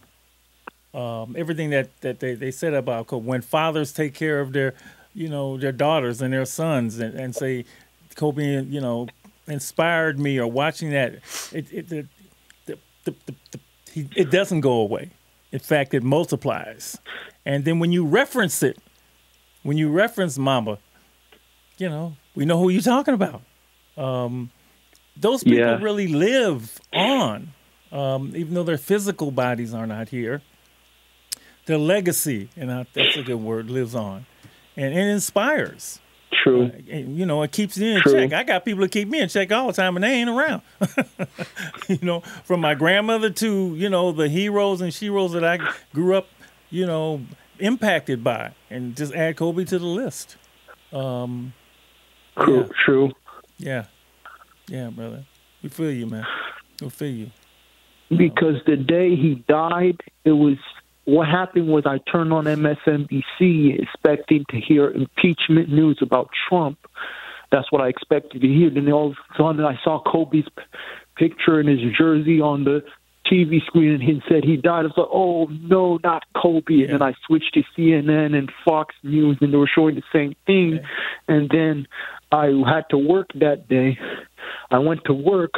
[SPEAKER 3] everything that they said about Kobe. When fathers take care of their daughters and their sons and say, Kobe, you know, inspired me, or watching that, it doesn't go away. In fact, it multiplies. And then when you reference it, when you reference Mamba, you know, we know who you're talking about. Those people really live on, even though their physical bodies are not here. Their legacy, and that's a good word, lives on. And it inspires.
[SPEAKER 13] True.
[SPEAKER 3] You know, it keeps you in check. I got people that keep me in check all the time, and they ain't around. You know, from my grandmother to, you know, the heroes and sheroes that I grew up, you know, impacted by, and just add Kobe to the list.
[SPEAKER 13] True.
[SPEAKER 3] Yeah, brother. We feel you, man. We feel you.
[SPEAKER 13] Because the day he died, what happened was I turned on MSNBC expecting to hear impeachment news about Trump. That's what I expected to hear. Then all of a sudden I saw Kobe's picture in his jersey on the TV screen, and he said he died. I was like, oh, no, not Kobe. And then I switched to CNN and Fox News, and they were showing the same thing. And then I had to work that day. I went to work,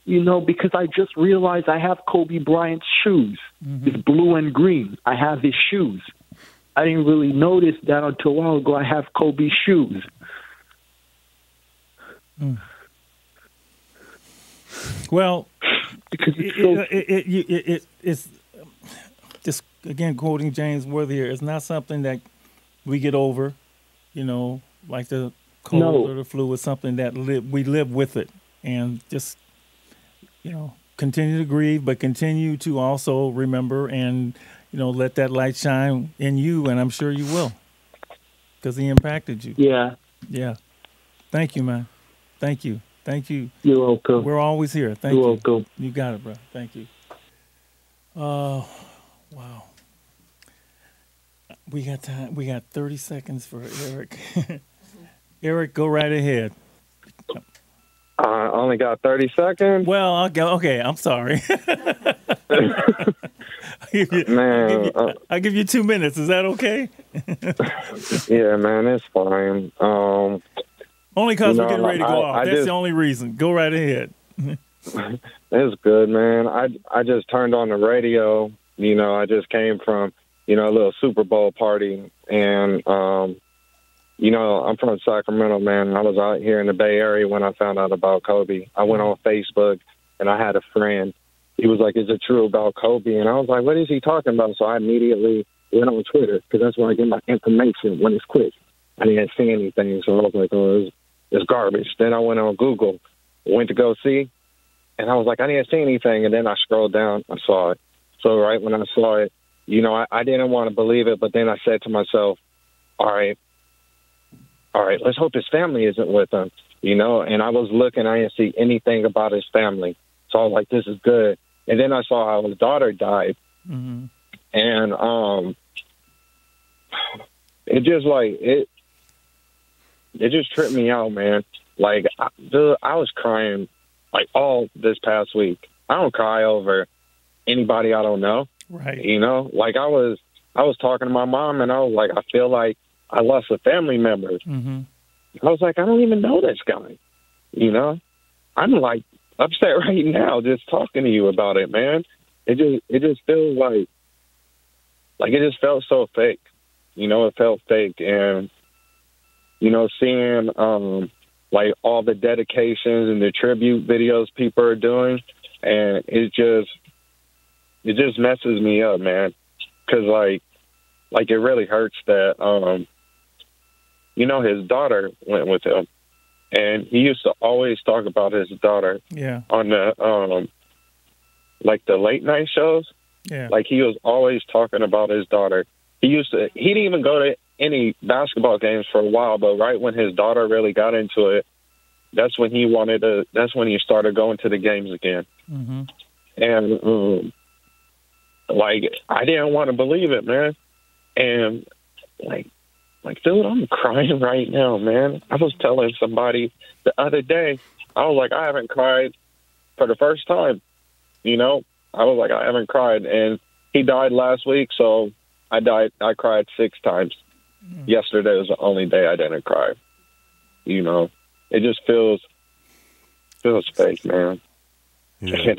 [SPEAKER 13] you know, because I just realized I have Kobe Bryant's shoes. It's blue and green. I have his shoes. I didn't really notice that until a while ago. I have Kobe's shoes.
[SPEAKER 3] Well,
[SPEAKER 13] because
[SPEAKER 3] it's just, again, quoting James Worthy here, it's not something that we get over, you know, like the cold or the flu. It's something that we live with it, and just, you know, continue to grieve, but continue to also remember and, you know, let that light shine in you, and I'm sure you will, because he impacted you.
[SPEAKER 13] Yeah.
[SPEAKER 3] Thank you, man. Thank you.
[SPEAKER 13] You're welcome.
[SPEAKER 3] We're always here. Thank you.
[SPEAKER 13] You're welcome.
[SPEAKER 3] You got it, bro. Thank you. Wow. We got time. We got 30 seconds for Eric. Eric, go right ahead.
[SPEAKER 14] I only got 30 seconds.
[SPEAKER 3] Well, okay. I'm sorry. I'll give you 2 minutes. Is that okay?
[SPEAKER 14] Yeah, man, it's fine.
[SPEAKER 3] Only because we're getting ready to go off. That's the only reason. Go right ahead.
[SPEAKER 14] It's good, man. I just turned on the radio. You know, I just came from, you know, a little Super Bowl party. And, you know, I'm from Sacramento, man. I was out here in the Bay Area when I found out about Kobe. I went on Facebook, and I had a friend. he was like, "Is it true about Kobe?" And I was like, "What is he talking about?" So I immediately went on Twitter because that's where I get my information when it's quick. I didn't see anything, so I was like, "Oh, it's garbage." Then I went on Google, went to go see, and I was like, "I didn't see anything." And then I scrolled down, I saw it. So right when I saw it, you know, I didn't want to believe it, but then I said to myself, all right, let's hope his family isn't with him, you know. And I was looking, I didn't see anything about his family. So I was like, this is good. And then I saw how his daughter died. Mm-hmm. And it just like, it just tripped me out, man. Like, I was crying like all this past week. I don't cry over anybody I don't know. Right. You know, like I was talking to my mom and I was like, I feel like I lost a family member. Mm-hmm. I was like, I don't even know this guy. You know, I'm like upset right now just talking to you about it, man. It just feels like it just felt so fake. You know, it felt fake. And, you know, seeing like all the dedications and the tribute videos people are doing, and it just messes me up, man. Because like it really hurts that you know, his daughter went with him, and he used to always talk about his daughter. Yeah. On the like the late night shows. Yeah. Like he was always talking about his daughter. He didn't even go to any basketball games for a while, but right when his daughter really got into it, that's when he started going to the games again. Mm-hmm. And like, I didn't want to believe it, man. And like, dude, I'm crying right now, man. I was telling somebody the other day, I was like, I haven't cried for the first time. You know, I was like, I haven't cried. And he died last week, so I cried 6 times. Mm. Yesterday was the only day I didn't cry. You know, it just feels fake, man.
[SPEAKER 4] Yeah.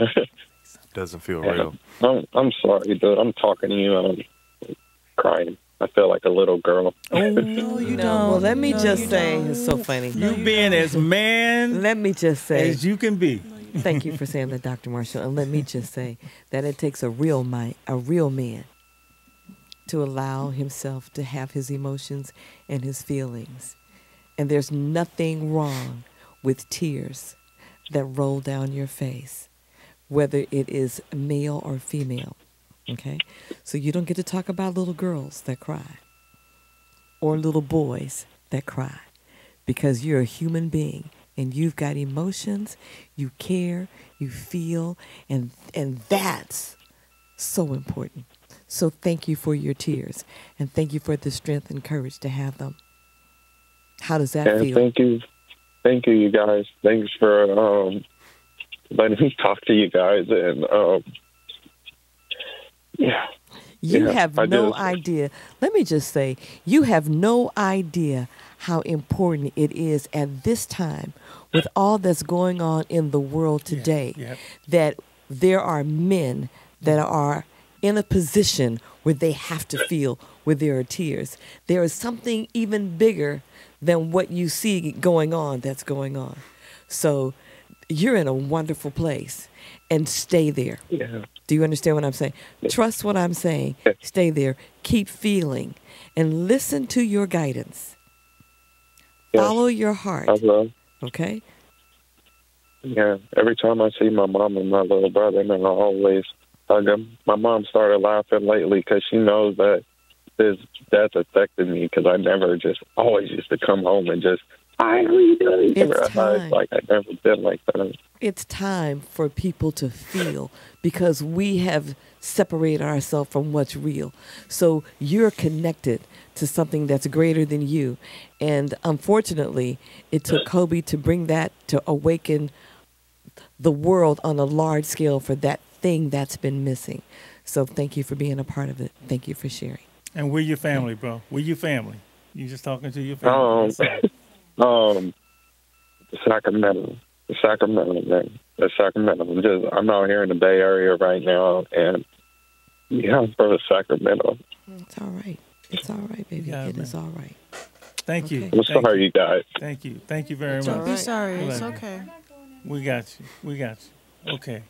[SPEAKER 4] Doesn't feel real.
[SPEAKER 14] I'm sorry, dude. I'm talking to you and I'm crying. I feel like a little girl.
[SPEAKER 6] Oh, no, you don't. Well, let me just say, it's so funny.
[SPEAKER 3] You being as man
[SPEAKER 6] let me just say,
[SPEAKER 3] as you can be.
[SPEAKER 6] Thank you for saying that, Dr. Marshall. And let me just say that it takes a real man to allow himself to have his emotions and his feelings. And there's nothing wrong with tears that roll down your face, whether it is male or female, okay? So you don't get to talk about little girls that cry or little boys that cry, because you're a human being and you've got emotions, you care, you feel, and that's so important. So thank you for your tears, and thank you for the strength and courage to have them. How does that feel?
[SPEAKER 14] Thank you, you guys. Thanks for letting me talk to you guys. And
[SPEAKER 6] you have no idea. Let me just say, you have no idea how important it is at this time, with all that's going on in the world today, that there are men that are in a position where they have to feel where there are tears. There is something even bigger than what you see going on that's going on. So you're in a wonderful place, and stay there. Yeah. Do you understand what I'm saying? Trust what I'm saying. Stay there. Keep feeling, and listen to your guidance. Follow your heart. Okay?
[SPEAKER 14] Yeah. Every time I see my mom and my little brother, man, I always hug them. My mom started laughing lately because she knows that this death affected me, because I never always used to come home and just,
[SPEAKER 6] it's time.
[SPEAKER 14] Like I never been like that.
[SPEAKER 6] It's time for people to feel, because we have separated ourselves from what's real. So you're connected to something that's greater than you. And unfortunately, it took Kobe to bring that, to awaken the world on a large scale for that thing that's been missing. So thank you for being a part of it. Thank you for sharing.
[SPEAKER 3] And we're your family, bro. We're your family. You just talking to your family.
[SPEAKER 14] Sacramento, man. The Sacramento. I'm out here in the Bay Area right now, and I'm from Sacramento.
[SPEAKER 6] It's all right. It's all right, baby. Yeah, it is all right.
[SPEAKER 3] Thank you.
[SPEAKER 14] I'm sorry, you guys.
[SPEAKER 3] Thank you. Thank you very much.
[SPEAKER 5] Don't be sorry. It's okay.
[SPEAKER 3] We got you. Okay.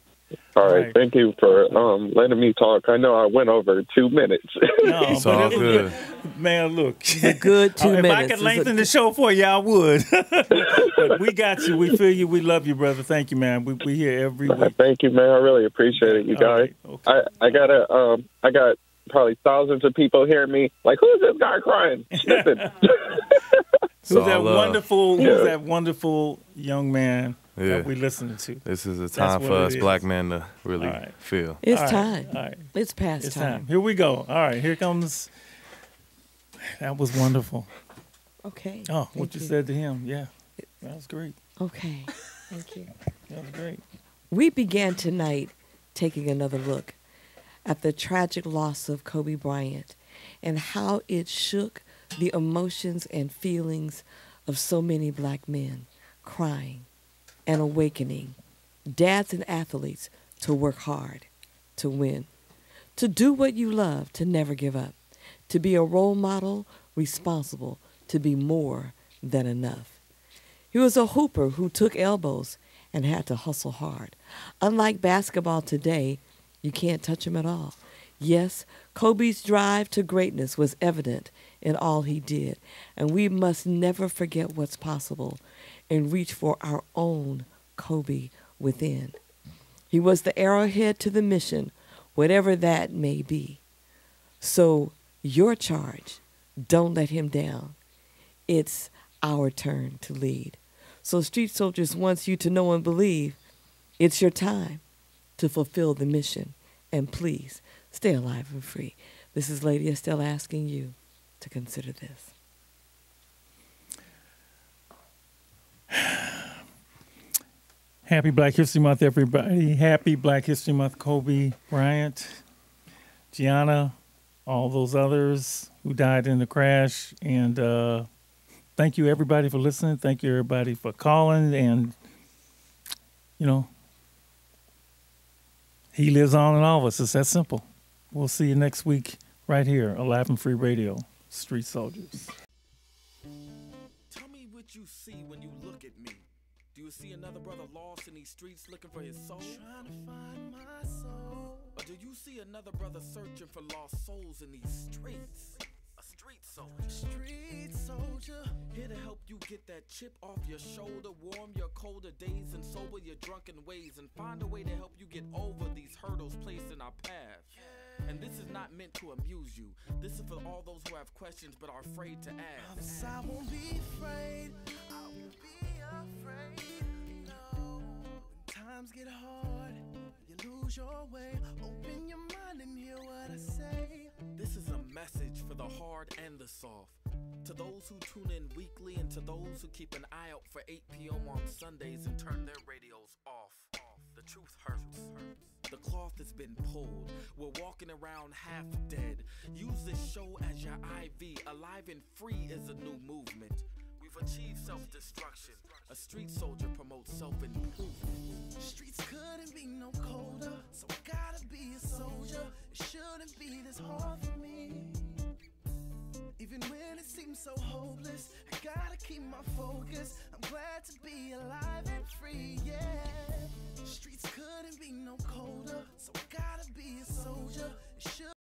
[SPEAKER 14] All right. Thank you for letting me talk. I know I went over 2 minutes.
[SPEAKER 3] No, it's all good. Man, look.
[SPEAKER 6] A good 2 minutes.
[SPEAKER 3] If I could lengthen the show for you, I would. But we got you. We feel you. We love you, brother. Thank you, man. We here every week.
[SPEAKER 14] Thank you, man. I really appreciate it, you guys. Right. Okay. I got probably thousands of people hearing me like, who's this guy crying?
[SPEAKER 3] Who's that wonderful young man that we listening to?
[SPEAKER 4] This is a time for us black men to really feel.
[SPEAKER 6] It's time. All right. It's past time.
[SPEAKER 3] Here we go. All right, here comes. That was wonderful.
[SPEAKER 6] Okay.
[SPEAKER 3] Oh, what you said to him. Yeah, that was great.
[SPEAKER 6] Okay. Thank you.
[SPEAKER 3] That was great.
[SPEAKER 6] We began tonight taking another look at the tragic loss of Kobe Bryant and how it shook the emotions and feelings of so many black men, crying and awakening dads and athletes to work hard, to win, to do what you love, to never give up, to be a role model, responsible, to be more than enough. He was a hooper who took elbows and had to hustle hard. Unlike basketball today, you can't touch him at all. Yes, Kobe's drive to greatness was evident in all he did, and we must never forget what's possible and reach for our own Kobe within. He was the arrowhead to the mission, whatever that may be. So your charge, don't let him down. It's our turn to lead. So Street Soldiers wants you to know and believe it's your time to fulfill the mission. And please, stay alive and free. This is Lady Estelle asking you to consider this.
[SPEAKER 3] Happy Black History Month, everybody. Happy Black History Month, Kobe Bryant, Gianna, all those others who died in the crash. And thank you, everybody, for listening. Thank you, everybody, for calling. And, you know, he lives on in all of us. It's that simple. We'll see you next week right here, Alive and Free Radio, Street Soldiers.
[SPEAKER 1] Tell me what you see when you look at me. Do you see another brother lost in these streets looking for his soul?
[SPEAKER 2] Trying to find my soul.
[SPEAKER 1] Or do you see another brother searching for lost souls in these streets? A street soldier.
[SPEAKER 2] Street soldier.
[SPEAKER 1] Here to help you get that chip off your shoulder, warm your colder days and sober your drunken ways, and find a way to help you get over these hurdles placed in our path. And this is not meant to amuse you. This is for all those who have questions but are afraid to ask.
[SPEAKER 2] I won't be afraid. I won't be afraid. No. When times get hard, you lose your way. Open your mind and hear what I say.
[SPEAKER 1] This is a message for the hard and the soft. To those who tune in weekly and to those who keep an eye out for 8 p.m. on Sundays and turn their radios off. The truth hurts. The cloth has been pulled. We're walking around half dead. Use this show as your IV. Alive and Free is a new movement. We've achieved self-destruction. A street soldier promotes self-improvement.
[SPEAKER 2] Streets couldn't be no colder, so I gotta be a soldier. It shouldn't be this hard for me. Even when it seems so hopeless, I gotta keep my focus. I'm glad to be alive and free, yeah. Streets couldn't be no colder, so I gotta be a soldier. It should